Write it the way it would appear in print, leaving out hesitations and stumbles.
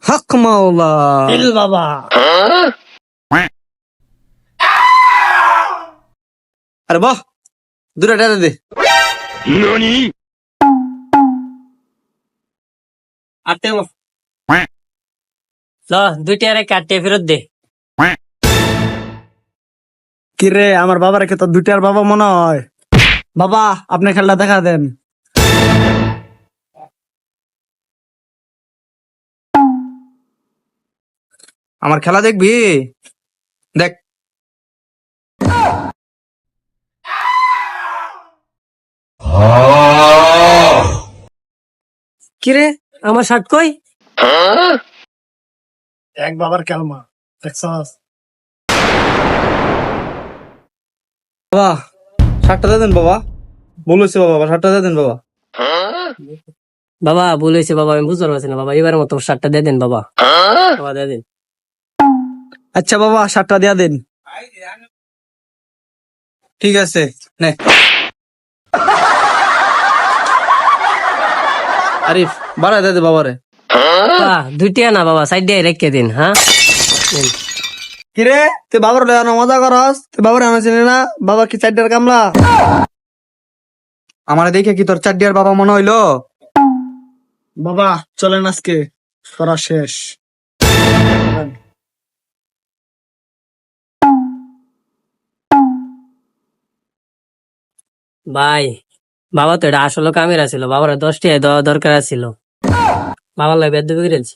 হক মাওলা। দিল বাবা। আরে বাহ, দুটা টাকা দে। আটে ল 2 টাকার কাটে ফেরত দে। কি রে, আমার বাবার কে তো দুটার বাবা মনে হয়। বাবা, আপনি খেলা দেখা দেন। আমার খেলা দেখবি? দেখ। কিরে আমার শার্ট কই? এক বাবার খেলমা দেখছস? বাবা, শার্টটা দিয়ে দেন বাবা। বলেছে বাবা, শার্টটা দিয়ে দেন বাবা। বাবা বলেছে বাবা, আমি বুঝতে পারছি না বাবা, এবার মতো শার্টটা দিয়ে দেন বাবা। বাবা দিয়ে দেন। আচ্ছা বাবা, শার্টটা দিয়ে দেন। ঠিক আছে, নে। আরিফ, বাড়া দিয়ে দে বাবারে। 2 টাকা না বাবা, সাইড দিয়ে রেখে দিন। হ্যাঁ দিন। কিরে, তুই বাবার লয় আনো মজা করস? তুই বাবার আনো চিনি না? বাবা কি চারটার কামলা? আমার দেখে কি তোর চারটিয়ার বাবা মনে হইলো? বাবা চলেন আজকে, তোরা শেষ। ভাই, বাবা তো এটা আসলে কামের ছিল, বাবার 10 টাকা দেওয়া দরকার ছিল, বাবার লাগে বেদ করেছি।